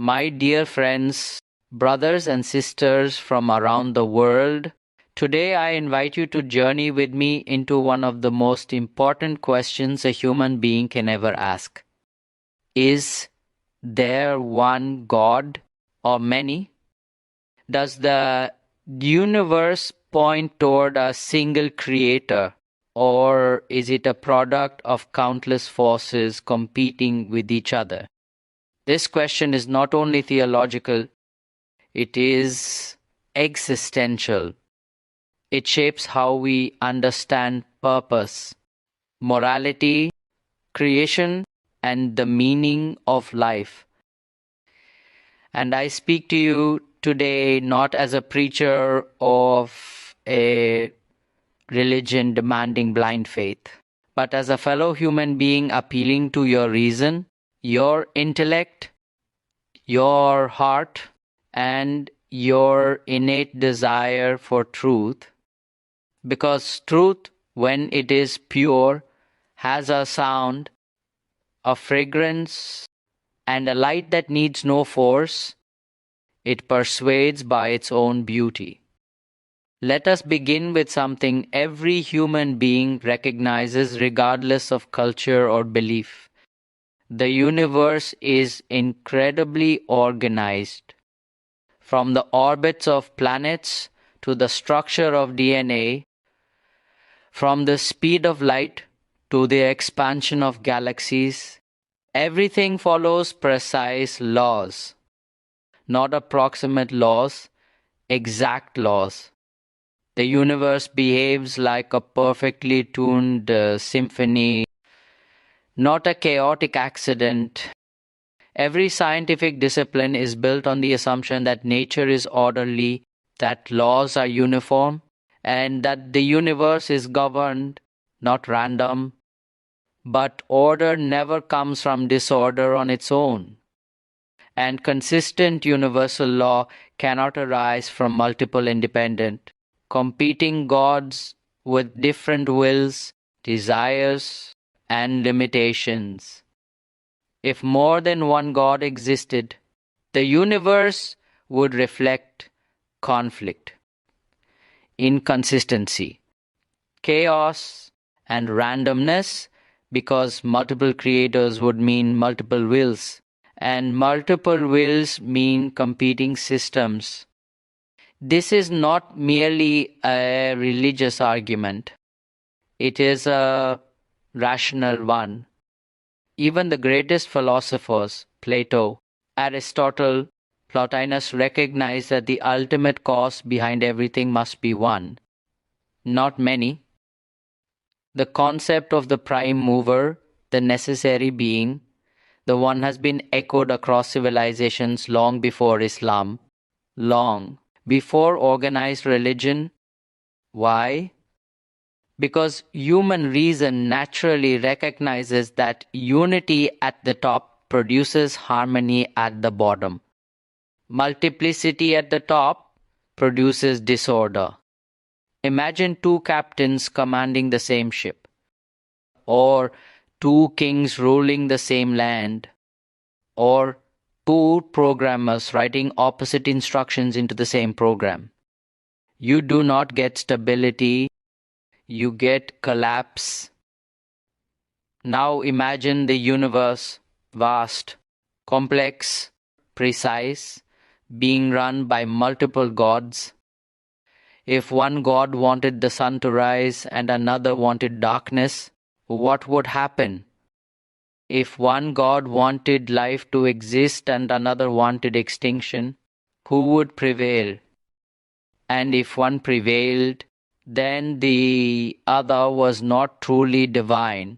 My dear friends, brothers and sisters from around the world, today I invite you to journey with me into one of the most important questions a human being can ever ask. Is there one God or many? Does the universe point toward a single creator, or is it a product of countless forces competing with each other? This question is not only theological, it is existential. It shapes how we understand purpose, morality, creation, and the meaning of life. And I speak to you today not as a preacher of a religion demanding blind faith, but as a fellow human being appealing to your reason, your intellect, your heart, and your innate desire for truth. Because truth, when it is pure, has a sound, a fragrance, and a light that needs no force. It persuades by its own beauty. Let us begin with something every human being recognizes regardless of culture or belief. The universe is incredibly organized. From the orbits of planets to the structure of DNA, from the speed of light to the expansion of galaxies, everything follows precise laws. Not approximate laws, exact laws. The universe behaves like a perfectly tuned symphony, not a chaotic accident. Every scientific discipline is built on the assumption that nature is orderly, that laws are uniform, and that the universe is governed, not random. But order never comes from disorder on its own. And consistent universal law cannot arise from multiple independent, competing gods with different wills, desires, and limitations. If more than one God existed, the universe would reflect conflict, inconsistency, chaos, and randomness, because multiple creators would mean multiple wills, and multiple wills mean competing systems. This is not merely a religious argument, it is a rational one. Even the greatest philosophers, Plato, Aristotle, Plotinus, recognized that the ultimate cause behind everything must be one, not many. The concept of the prime mover, the necessary being, the one has been echoed across civilizations long before Islam, long before organized religion. Why? Because human reason naturally recognizes that unity at the top produces harmony at the bottom. Multiplicity at the top produces disorder. Imagine two captains commanding the same ship, or two kings ruling the same land, or two programmers writing opposite instructions into the same program. You do not get stability, you get collapse. Now imagine the universe, vast, complex, precise, being run by multiple gods. If one god wanted the sun to rise and another wanted darkness, what would happen? If one god wanted life to exist and another wanted extinction, who would prevail? And if one prevailed, then the other was not truly divine,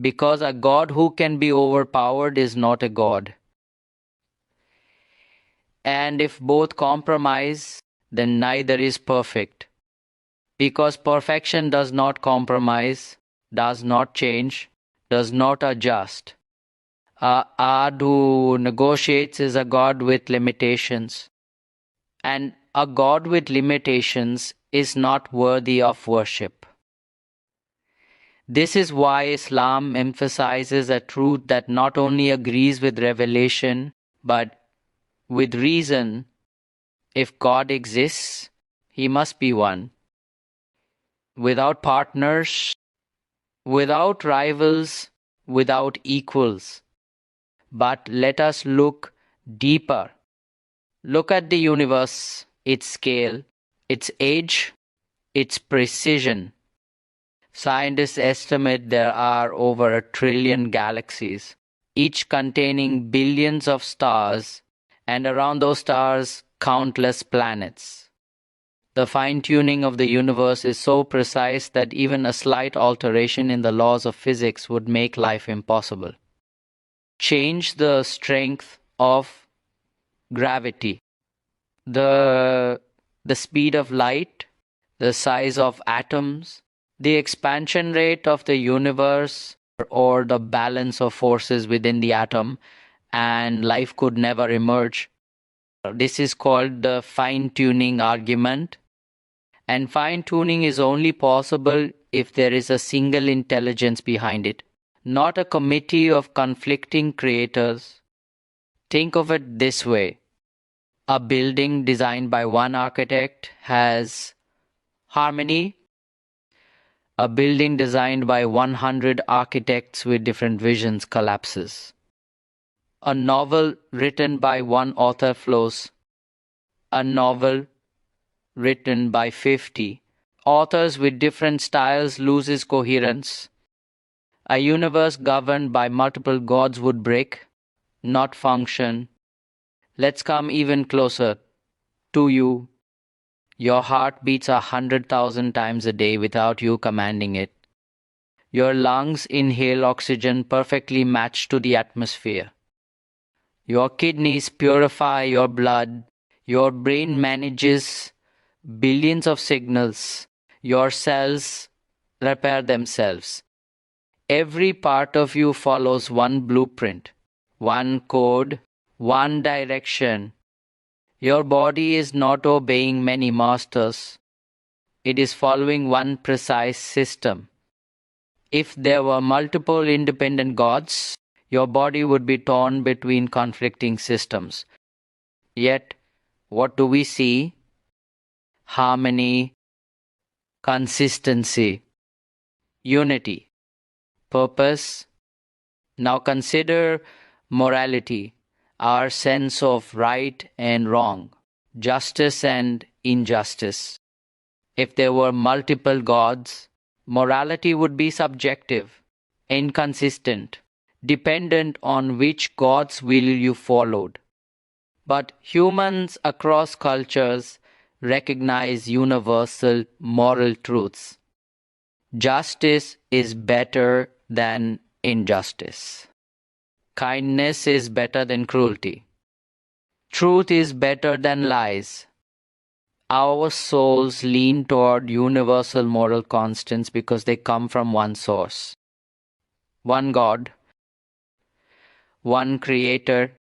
because a god who can be overpowered is not a god. And if both compromise, then neither is perfect, because perfection does not compromise, does not change, does not adjust. A god who negotiates is a god with limitations, and a god with limitations is not worthy of worship. This is why Islam emphasizes a truth that not only agrees with revelation, but with reason. If God exists, he must be one. Without partners, without rivals, without equals. But let us look deeper. Look at the universe, its scale, its age, its precision. Scientists estimate there are over 1 trillion galaxies, each containing billions of stars, and around those stars, countless planets. The fine-tuning of the universe is so precise that even a slight alteration in the laws of physics would make life impossible. Change the strength of gravity, the speed of light, the size of atoms, the expansion rate of the universe, or the balance of forces within the atom, and life could never emerge. This is called the fine-tuning argument. And fine-tuning is only possible if there is a single intelligence behind it, not a committee of conflicting creators. Think of it this way. A building designed by one architect has harmony. A building designed by 100 architects with different visions collapses. A novel written by one author flows. A novel written by 50 authors with different styles loses coherence. A universe governed by multiple gods would break, not function. Let's come even closer to you. Your heart beats 100,000 times a day without you commanding it. Your lungs inhale oxygen perfectly matched to the atmosphere. Your kidneys purify your blood. Your brain manages billions of signals. Your cells repair themselves. Every part of you follows one blueprint, one code, one direction. Your body is not obeying many masters. It is following one precise system. If there were multiple independent gods, your body would be torn between conflicting systems. Yet, what do we see? Harmony, consistency, unity, purpose. Now consider morality, our sense of right and wrong, justice and injustice. If there were multiple gods, morality would be subjective, inconsistent, dependent on which God's will you followed. But humans across cultures recognize universal moral truths. Justice is better than injustice. Kindness is better than cruelty. Truth is better than lies. Our souls lean toward universal moral constants because they come from one source. One God, one Creator.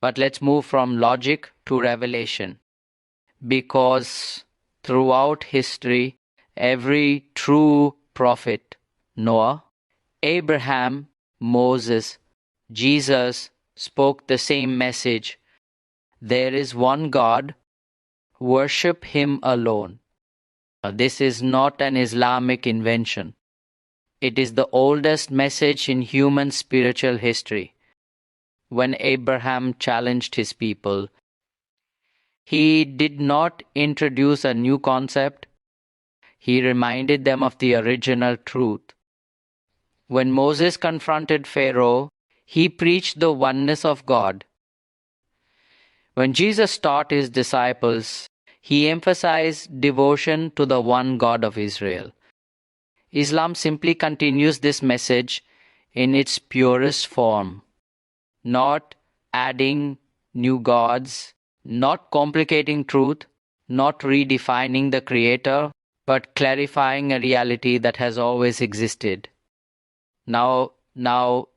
But let's move from logic to revelation. Because throughout history, every true prophet, Noah, Abraham, Moses, Jesus, spoke the same message. There is one God, worship Him alone. This is not an Islamic invention. It is the oldest message in human spiritual history. When Abraham challenged his people, he did not introduce a new concept. He reminded them of the original truth. When Moses confronted Pharaoh, he preached the oneness of God. When Jesus taught his disciples, he emphasized devotion to the one God of Israel. Islam simply continues this message in its purest form, not adding new gods, not complicating truth, not redefining the Creator, but clarifying a reality that has always existed. Now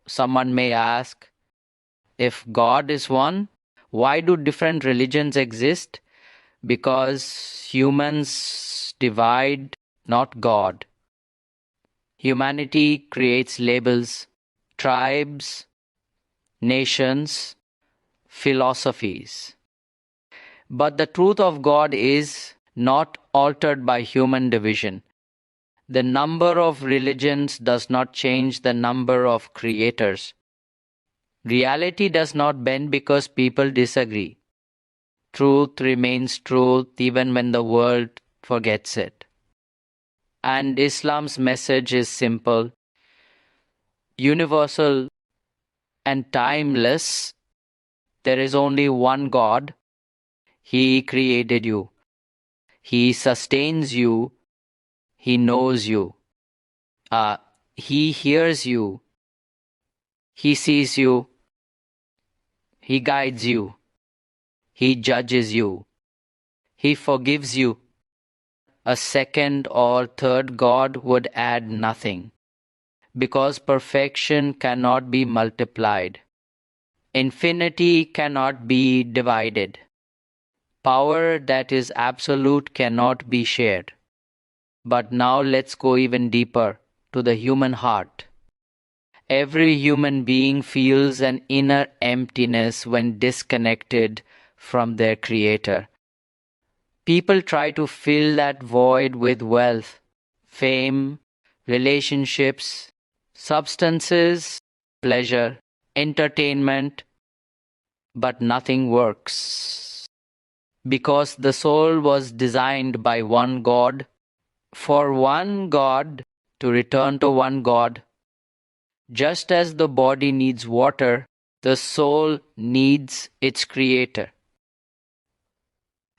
someone may ask, if God is one, why do different religions exist? Because humans divide, not God. Humanity creates labels, tribes, nations, philosophies. But the truth of God is not altered by human division. The number of religions does not change the number of creators. Reality does not bend because people disagree. Truth remains truth even when the world forgets it. And Islam's message is simple, universal, and timeless. There is only one God. He created you. He sustains you. He knows you. He hears you. He sees you. He guides you. He judges you. He forgives you. A second or third God would add nothing, because perfection cannot be multiplied. Infinity cannot be divided. Power that is absolute cannot be shared. But now let's go even deeper to the human heart. Every human being feels an inner emptiness when disconnected from their Creator. People try to fill that void with wealth, fame, relationships, substances, pleasure, entertainment, but nothing works. Because the soul was designed by one God, for one God to return to one God. Just as the body needs water, the soul needs its Creator.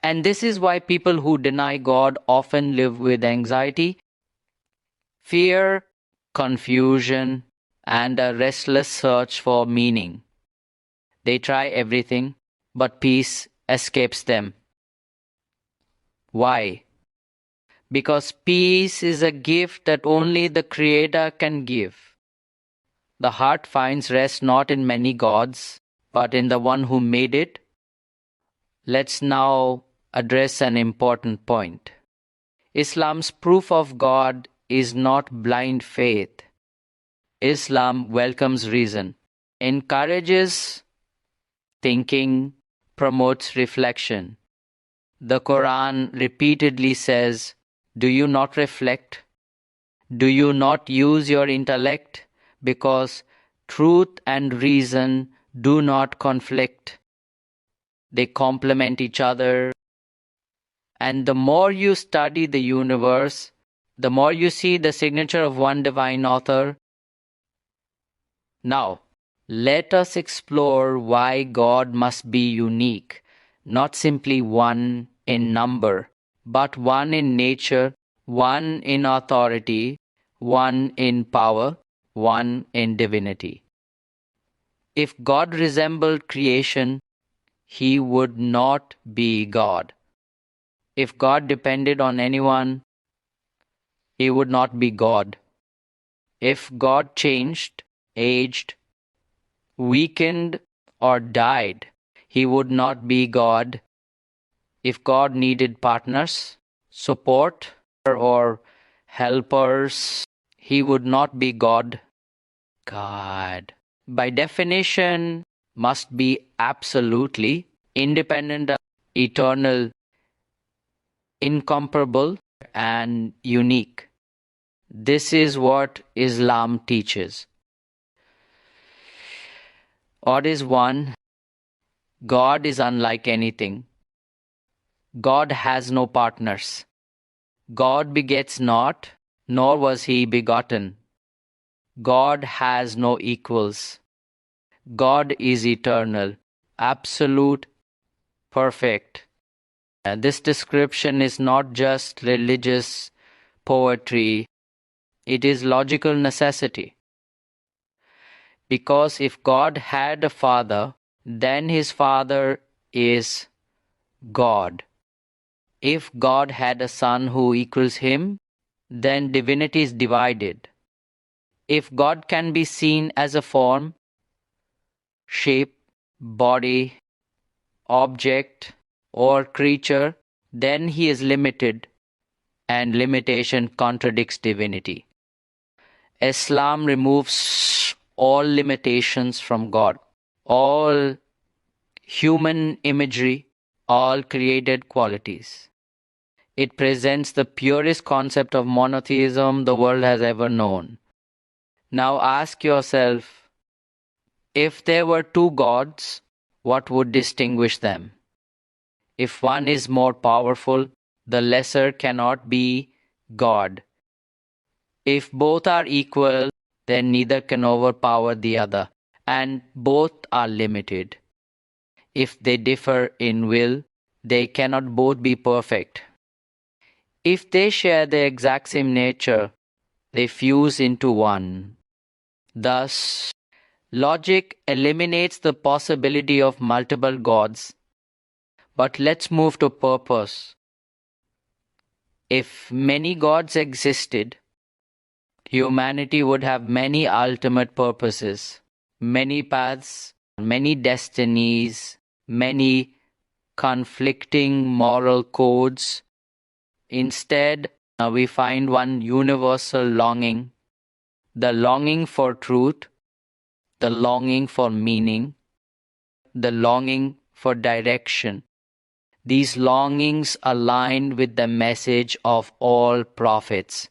And this is why people who deny God often live with anxiety, fear, confusion, and a restless search for meaning. They try everything, but peace escapes them. Why? Because peace is a gift that only the Creator can give. The heart finds rest not in many gods, but in the one who made it. Let's now address an important point. Islam's proof of God is not blind faith. Islam welcomes reason, encourages thinking, promotes reflection. The Quran repeatedly says, "Do you not reflect? Do you not use your intellect? Because truth and reason do not conflict. They complement each other. And the more you study the universe, the more you see the signature of one divine author." Now, let us explore why God must be unique, not simply one in number, but one in nature, one in authority, one in power, one in divinity. If God resembled creation, he would not be God. If God depended on anyone, he would not be God. If God changed, aged, weakened, or died, he would not be God. If God needed partners, support, or helpers, he would not be God. God, by definition, must be absolutely independent, eternal, incomparable, and unique. This is what Islam teaches. God is one. God is unlike anything. God has no partners. God begets not, nor was he begotten. God has no equals. God is eternal, absolute, perfect. This description is not just religious poetry, it is logical necessity. Because if God had a father, then his father is God. If God had a son who equals him, then divinity is divided. If God can be seen as a form, shape, body, object, or creature, then he is limited, and limitation contradicts divinity. Islam removes all limitations from God. All human imagery, all created qualities. It presents the purest concept of monotheism the world has ever known. Now ask yourself, if there were two gods, what would distinguish them? If one is more powerful, the lesser cannot be God. If both are equal, then neither can overpower the other, and both are limited. If they differ in will, they cannot both be perfect. If they share the exact same nature, they fuse into one. Thus, logic eliminates the possibility of multiple gods. But let's move to purpose. If many gods existed, humanity would have many ultimate purposes, many paths, many destinies, many conflicting moral codes. Instead, we find one universal longing, the longing for truth, the longing for meaning, the longing for direction. These longings align with the message of all prophets.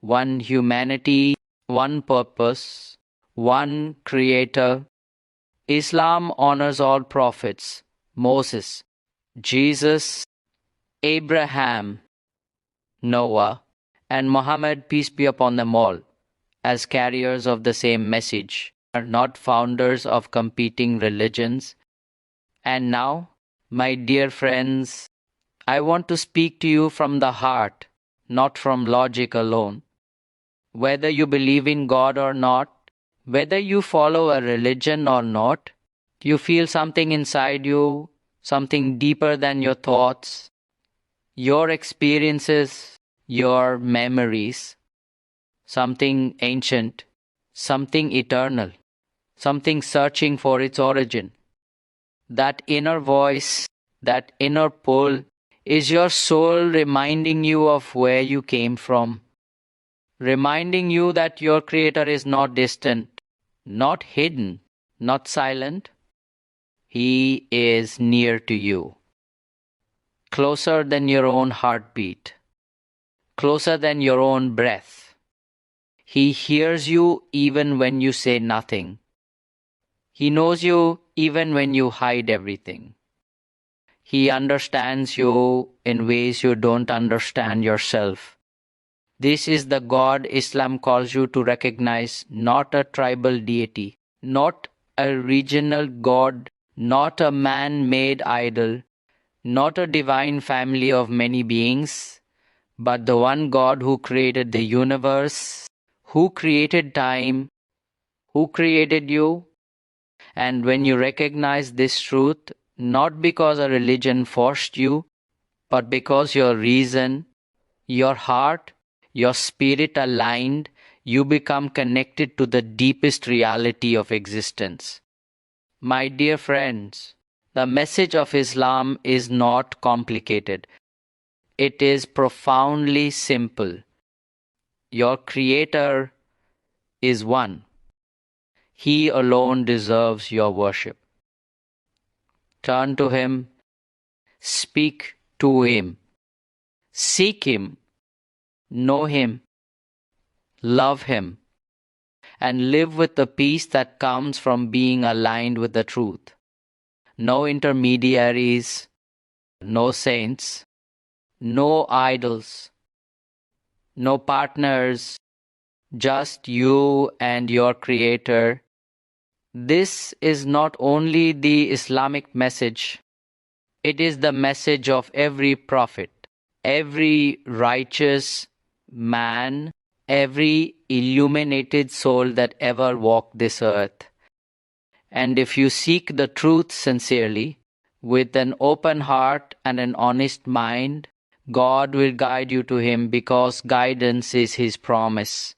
One humanity, one purpose, one creator. Islam honors all prophets: Moses, Jesus, Abraham, Noah, and Muhammad, peace be upon them all, as carriers of the same message, are not founders of competing religions. And now, my dear friends, I want to speak to you from the heart, not from logic alone. Whether you believe in God or not, whether you follow a religion or not, you feel something inside you, something deeper than your thoughts, your experiences, your memories, something ancient, something eternal, something searching for its origin. That inner voice, that inner pull, is your soul reminding you of where you came from, reminding you that your Creator is not distant, not hidden, not silent. He is near to you, closer than your own heartbeat, closer than your own breath. He hears you even when you say nothing. He knows you even when you hide everything. He understands you in ways you don't understand yourself. This is the God Islam calls you to recognize, not a tribal deity, not a regional god, not a man-made idol, not a divine family of many beings, but the one God who created the universe, who created time, who created you. And when you recognize this truth, not because a religion forced you, but because your reason, your heart, your spirit aligned, you become connected to the deepest reality of existence. My dear friends, the message of Islam is not complicated. It is profoundly simple. Your Creator is one. He alone deserves your worship. Turn to Him, speak to Him, seek Him, know Him, love Him, and live with the peace that comes from being aligned with the truth. No intermediaries, no saints, no idols, no partners, just you and your Creator. This is not only the Islamic message, it is the message of every prophet, every righteous man, every illuminated soul that ever walked this earth. And if you seek the truth sincerely, with an open heart and an honest mind, God will guide you to Him because guidance is His promise.